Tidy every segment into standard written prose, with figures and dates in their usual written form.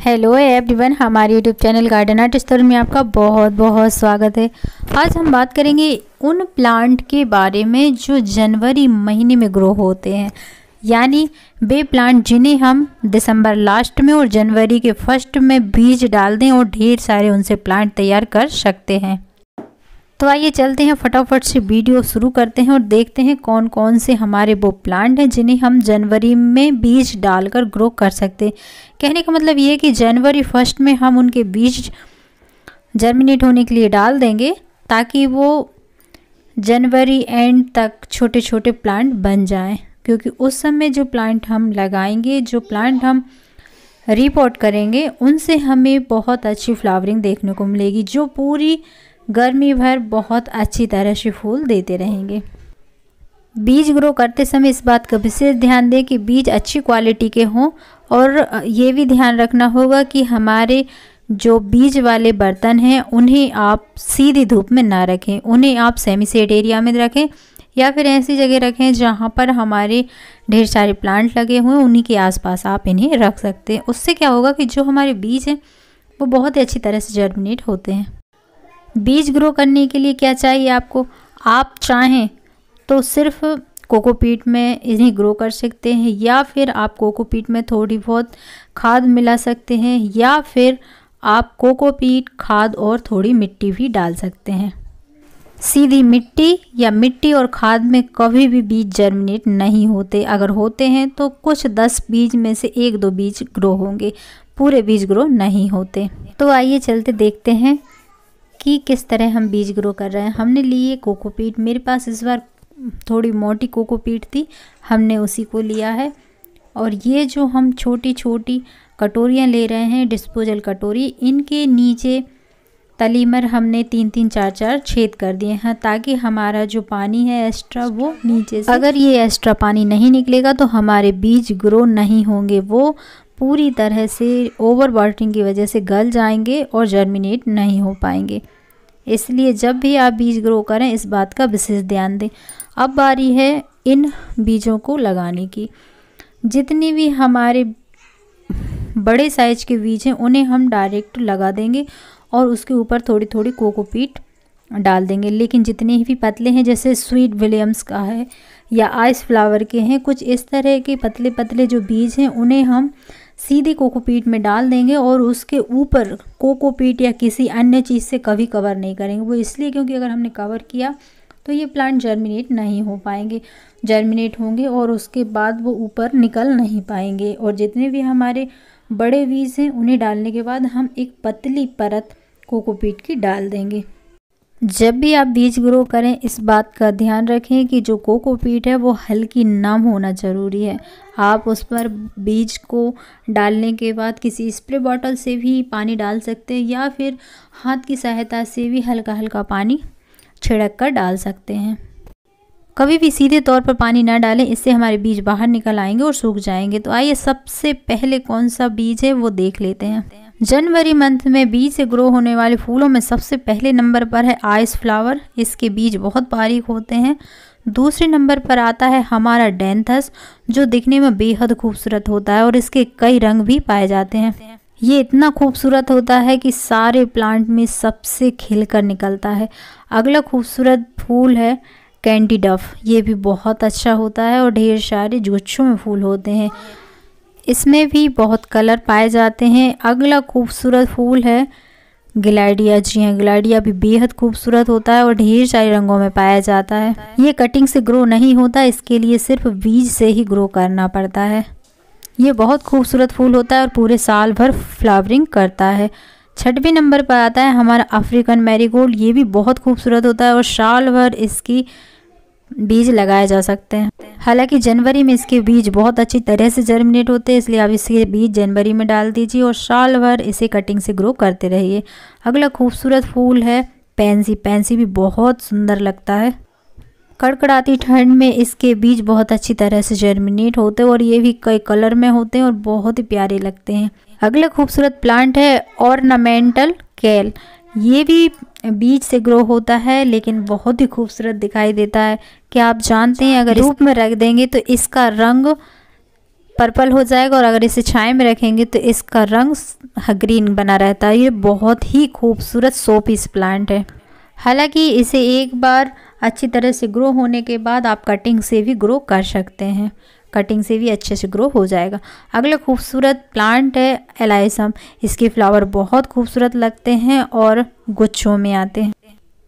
Hello everyone, हमारे YouTube channel garden art store में आपका बहुत बहुत स्वागत है। आज हम बात करेंगे उन प्लांट के बारे में जो जनवरी महीने में ग्रो होते हैं, यानी वे प्लांट जिन्हें हम दिसंबर लास्ट में और जनवरी के फर्स्ट में बीज डाल दें और ढेर सारे उनसे प्लांट तैयार कर सकते हैं। तो आइए चलते हैं, फटाफट से वीडियो शुरू करते हैं और देखते हैं कौन कौन से हमारे वो प्लांट हैं जिन्हें हम जनवरी में बीज डालकर ग्रो कर सकते हैं। कहने का मतलब ये है कि जनवरी फर्स्ट में हम उनके बीज जर्मिनेट होने के लिए डाल देंगे ताकि वो जनवरी एंड तक छोटे छोटे प्लांट बन जाएं, क्योंकि उस समय जो प्लांट हम लगाएंगे, जो प्लांट हम रिपोर्ट करेंगे, उनसे हमें बहुत अच्छी फ्लावरिंग देखने को मिलेगी जो पूरी गर्मी भर बहुत अच्छी तरह से फूल देते रहेंगे। बीज ग्रो करते समय इस बात का विशेष ध्यान दें कि बीज अच्छी क्वालिटी के हों, और ये भी ध्यान रखना होगा कि हमारे जो बीज वाले बर्तन हैं उन्हें आप सीधी धूप में ना रखें, उन्हें आप सेमी शेड एरिया में रखें या फिर ऐसी जगह रखें जहाँ पर हमारे ढेर सारे प्लांट लगे हुए हैं, उन्हीं के आसपास आप इन्हें रख सकते हैं। उससे क्या होगा कि जो हमारे बीज हैं वो बहुत ही अच्छी तरह से जर्मिनेट होते हैं। बीज ग्रो करने के लिए क्या चाहिए आपको, आप चाहें तो सिर्फ कोकोपीट में इन्हें ग्रो कर सकते हैं, या फिर आप कोकोपीट में थोड़ी बहुत खाद मिला सकते हैं, या फिर आप कोकोपीट खाद और थोड़ी मिट्टी भी डाल सकते हैं। सीधी मिट्टी या मिट्टी और खाद में कभी भी बीज जर्मिनेट नहीं होते। अगर होते हैं तो कुछ 10 बीज में से 1-2 बीज ग्रो होंगे, पूरे बीज ग्रो नहीं होते। तो आइए चलते देखते हैं कि किस तरह हम बीज ग्रो कर रहे हैं। हमने लिए कोकोपीट, मेरे पास इस बार थोड़ी मोटी कोकोपीट थी, हमने उसी को लिया है। और ये जो हम छोटी छोटी कटोरियाँ ले रहे हैं, डिस्पोजल कटोरी, इनके नीचे तलीमर हमने 3-3, 4-4 छेद कर दिए हैं ताकि हमारा जो पानी है एक्स्ट्रा वो नीचे से, अगर ये एक्स्ट्रा पानी नहीं निकलेगा तो हमारे बीज ग्रो नहीं होंगे, वो पूरी तरह से ओवर वाटरिंग की वजह से गल जाएंगे और जर्मिनेट नहीं हो पाएंगे। इसलिए जब भी आप बीज ग्रो करें इस बात का विशेष ध्यान दें। अब बारी है इन बीजों को लगाने की। जितने भी हमारे बड़े साइज के बीज हैं उन्हें हम डायरेक्ट लगा देंगे और उसके ऊपर थोड़ी थोड़ी कोकोपीट डाल देंगे। लेकिन जितने भी पतले हैं, जैसे स्वीट विलियम्स का है या आइस फ्लावर के हैं, कुछ इस तरह के पतले पतले जो बीज हैं उन्हें हम सीधे कोकोपीट में डाल देंगे और उसके ऊपर कोकोपीट या किसी अन्य चीज़ से कभी कवर नहीं करेंगे। वो इसलिए क्योंकि अगर हमने कवर किया तो ये प्लांट जर्मिनेट नहीं हो पाएंगे, जर्मिनेट होंगे और उसके बाद वो ऊपर निकल नहीं पाएंगे। और जितने भी हमारे बड़े बीज हैं उन्हें डालने के बाद हम एक पतली परत कोकोपीट की डाल देंगे। जब भी आप बीज ग्रो करें इस बात का ध्यान रखें कि जो कोकोपीट है वो हल्की नम होना ज़रूरी है। आप उस पर बीज को डालने के बाद किसी स्प्रे बॉटल से भी पानी डाल सकते हैं, या फिर हाथ की सहायता से भी हल्का हल्का पानी छिड़क कर डाल सकते हैं। कभी भी सीधे तौर पर पानी ना डालें, इससे हमारे बीज बाहर निकल आएंगे और सूख जाएंगे। तो आइए सबसे पहले कौन सा बीज है वो देख लेते हैं। जनवरी मंथ में बीज से ग्रो होने वाले फूलों में सबसे पहले नंबर पर है आइस फ्लावर। इसके बीज बहुत बारीक होते हैं। दूसरे नंबर पर आता है हमारा डेंथस, जो दिखने में बेहद खूबसूरत होता है और इसके कई रंग भी पाए जाते हैं। ये इतना खूबसूरत होता है कि सारे प्लांट में सबसे खिलकर निकलता है। अगला खूबसूरत फूल है कैंडी डफ। ये भी बहुत अच्छा होता है और ढेर सारे गुच्छों में फूल होते हैं। इसमें भी बहुत कलर पाए जाते हैं। अगला खूबसूरत फूल है गिलैडिया। जी हाँ, गिलैडिया भी बेहद खूबसूरत होता है और ढेर सारे रंगों में पाया जाता है। ये कटिंग से ग्रो नहीं होता, इसके लिए सिर्फ बीज से ही ग्रो करना पड़ता है। ये बहुत खूबसूरत फूल होता है और पूरे साल भर फ्लावरिंग करता है। 6वें नंबर पर आता है हमारा अफ्रीकन मैरीगोल्ड। ये भी बहुत खूबसूरत होता है और साल भर इसकी बीज लगाए जा सकते हैं। हालांकि जनवरी में इसके बीज बहुत अच्छी तरह से जर्मिनेट होते हैं, इसलिए आप इसके बीज जनवरी में डाल दीजिए और साल भर इसे कटिंग से ग्रो करते रहिए। अगला खूबसूरत फूल है पैंसी। पैंसी भी बहुत सुंदर लगता है। कड़कड़ाती ठंड में इसके बीज बहुत अच्छी तरह से जर्मिनेट होते हैं और ये भी कई कलर में होते हैं और बहुत ही प्यारे लगते हैं। अगला खूबसूरत प्लांट है ऑर्नामेंटल केल। ये भी बीज से ग्रो होता है लेकिन बहुत ही खूबसूरत दिखाई देता है। क्या आप जानते हैं अगर धूप में रख देंगे तो इसका रंग पर्पल हो जाएगा और अगर इसे छाया में रखेंगे तो इसका रंग ग्रीन बना रहता है। ये बहुत ही खूबसूरत शो पीस प्लांट है। हालांकि इसे एक बार अच्छी तरह से ग्रो होने के बाद आप कटिंग से भी ग्रो कर सकते हैं, कटिंग से भी अच्छे से ग्रो हो जाएगा। अगला खूबसूरत प्लांट है एलाइसम। इसके फ्लावर बहुत खूबसूरत लगते हैं और गुच्छों में आते हैं।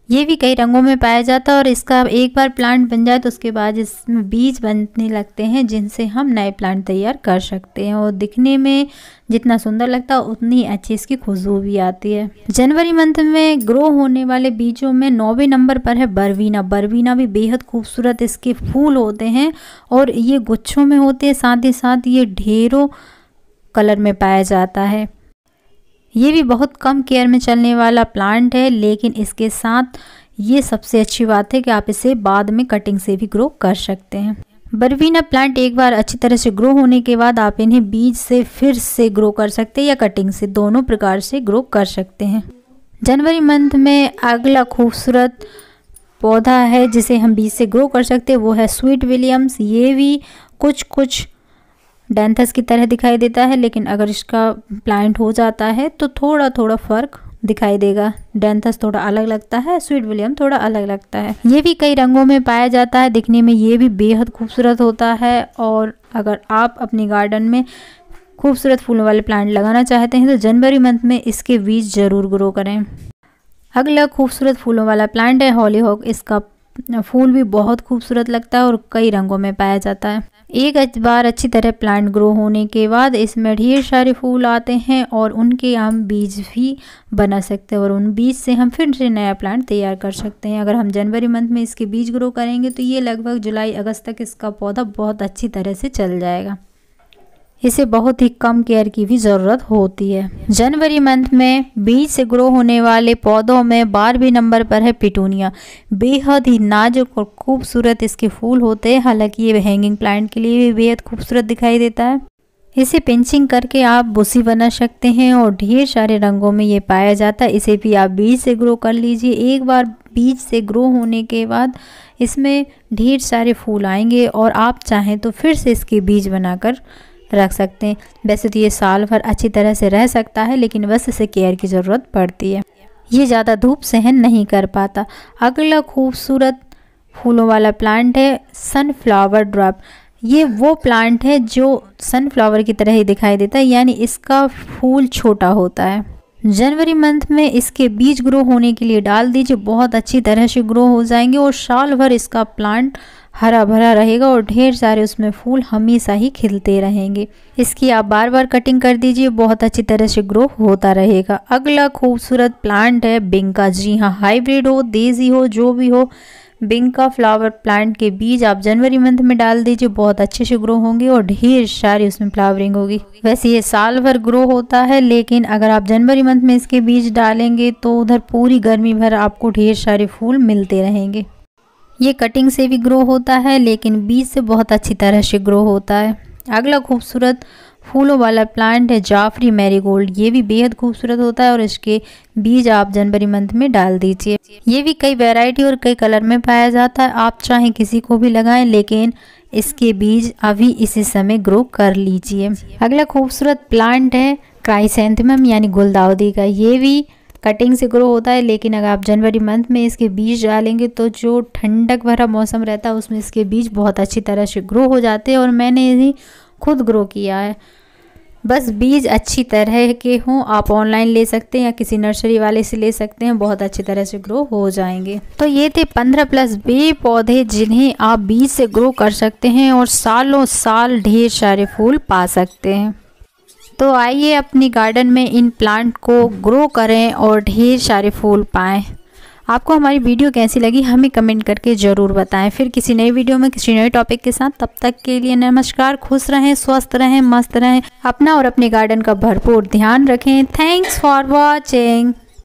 ये भी कई रंगों में पाया जाता है और इसका एक बार प्लांट बन जाए तो उसके बाद इसमें बीज बनने लगते हैं जिनसे हम नए प्लांट तैयार कर सकते हैं और दिखने में जितना सुंदर लगता है उतनी अच्छी इसकी खुशबू भी आती है। जनवरी मंथ में ग्रो होने वाले बीजों में 9वें नंबर पर है बरवीना। बरवीना भी बेहद खूबसूरत इसके फूल होते हैं और ये गुच्छों में होते हैं, साथ ही साथ ये ढेरों कलर में पाया जाता है। ये भी बहुत कम केयर में चलने वाला प्लांट है, लेकिन इसके साथ ये सबसे अच्छी बात है कि आप इसे बाद में कटिंग से भी ग्रो कर सकते हैं। बरवीना प्लांट एक बार अच्छी तरह से ग्रो होने के बाद आप इन्हें बीज से फिर से ग्रो कर सकते हैं या कटिंग से, दोनों प्रकार से ग्रो कर सकते हैं। जनवरी मंथ में अगला खूबसूरत पौधा है जिसे हम बीज से ग्रो कर सकते हैं, वो है स्वीट विलियम्स। ये भी कुछ डेंथस की तरह दिखाई देता है, लेकिन अगर इसका प्लांट हो जाता है तो थोड़ा थोड़ा फ़र्क दिखाई देगा। डेंथस थोड़ा अलग लगता है, स्वीट विलियम थोड़ा अलग लगता है। ये भी कई रंगों में पाया जाता है, दिखने में ये भी बेहद खूबसूरत होता है। और अगर आप अपने गार्डन में खूबसूरत फूलों वाले प्लांट लगाना चाहते हैं तो जनवरी मंथ में इसके बीज ज़रूर ग्रो करें। अगला खूबसूरत फूलों वाला प्लांट है हॉलीहॉक। इसका फूल भी बहुत खूबसूरत लगता है और कई रंगों में पाया जाता है। एक बार अच्छी तरह प्लांट ग्रो होने के बाद इसमें ढेर सारे फूल आते हैं और उनके हम बीज भी बना सकते हैं और उन बीज से हम फिर से नया प्लांट तैयार कर सकते हैं। अगर हम जनवरी मंथ में इसके बीज ग्रो करेंगे तो ये लगभग जुलाई अगस्त तक इसका पौधा बहुत अच्छी तरह से चल जाएगा। इसे बहुत ही कम केयर की भी ज़रूरत होती है। जनवरी मंथ में बीज से ग्रो होने वाले पौधों में 12वें नंबर पर है पिटूनिया। बेहद ही नाजुक और खूबसूरत इसके फूल होते हैं। हालांकि ये हैंगिंग प्लांट के लिए भी बेहद खूबसूरत दिखाई देता है। इसे पिंचिंग करके आप बुसी बना सकते हैं और ढेर सारे रंगों में ये पाया जाता है। इसे भी आप बीज से ग्रो कर लीजिए। एक बार बीज से ग्रो होने के बाद इसमें ढेर सारे फूल आएंगे और आप चाहें तो फिर से इसके बीज बनाकर रख सकते हैं। वैसे तो ये साल भर अच्छी तरह से रह सकता है, लेकिन बस इसे केयर की ज़रूरत पड़ती है। ये ज़्यादा धूप सहन नहीं कर पाता। अगला खूबसूरत फूलों वाला प्लांट है सनफ्लावर ड्रॉप। ये वो प्लांट है जो सनफ्लावर की तरह ही दिखाई देता है, यानी इसका फूल छोटा होता है। जनवरी मंथ में इसके बीज ग्रो होने के लिए डाल दीजिए, बहुत अच्छी तरह से ग्रो हो जाएंगे और साल भर इसका प्लांट हरा भरा रहेगा और ढेर सारे उसमें फूल हमेशा ही खिलते रहेंगे। इसकी आप बार बार कटिंग कर दीजिए, बहुत अच्छी तरह से ग्रो होता रहेगा। अगला खूबसूरत प्लांट है बिंका। जी हाँ, हाइब्रिड हो, देसी हो, जो भी हो, बिंका फ्लावर प्लांट के बीज आप जनवरी मंथ में डाल दीजिए, बहुत अच्छे से ग्रो होंगे और ढेर सारी उसमें फ्लावरिंग होगी। वैसे ये साल भर ग्रो होता है, लेकिन अगर आप जनवरी मंथ में इसके बीज डालेंगे तो उधर पूरी गर्मी भर आपको ढेर सारे फूल मिलते रहेंगे। ये कटिंग से भी ग्रो होता है, लेकिन बीज से बहुत अच्छी तरह से ग्रो होता है। अगला खूबसूरत फूलों वाला प्लांट है जाफरी मैरीगोल्ड। ये भी बेहद खूबसूरत होता है और इसके बीज आप जनवरी मंथ में डाल दीजिए। ये भी कई वैरायटी और कई कलर में पाया जाता है, आप चाहें किसी को भी लगाएं, लेकिन इसके बीज अभी इसी समय ग्रो कर लीजिए। अगला खूबसूरत प्लांट है क्राइसैंथेमम यानी गुलदाउदी का। ये भी कटिंग से ग्रो होता है, लेकिन अगर आप जनवरी मंथ में इसके बीज डालेंगे तो जो ठंडक भरा मौसम रहता है उसमें इसके बीज बहुत अच्छी तरह से ग्रो हो जाते हैं और मैंने इन्हें खुद ग्रो किया है। बस बीज अच्छी तरह के हों, आप ऑनलाइन ले सकते हैं या किसी नर्सरी वाले से ले सकते हैं, बहुत अच्छी तरह से ग्रो हो जाएंगे। तो ये थे 15+ वे पौधे जिन्हें आप बीज से ग्रो कर सकते हैं और सालों साल ढेर सारे फूल पा सकते हैं। तो आइए अपनी गार्डन में इन प्लांट को ग्रो करें और ढेर सारे फूल पाएं। आपको हमारी वीडियो कैसी लगी हमें कमेंट करके ज़रूर बताएं। फिर किसी नई वीडियो में किसी नए टॉपिक के साथ, तब तक के लिए नमस्कार। खुश रहें, स्वस्थ रहें, मस्त रहें, अपना और अपने गार्डन का भरपूर ध्यान रखें। Thanks for watching.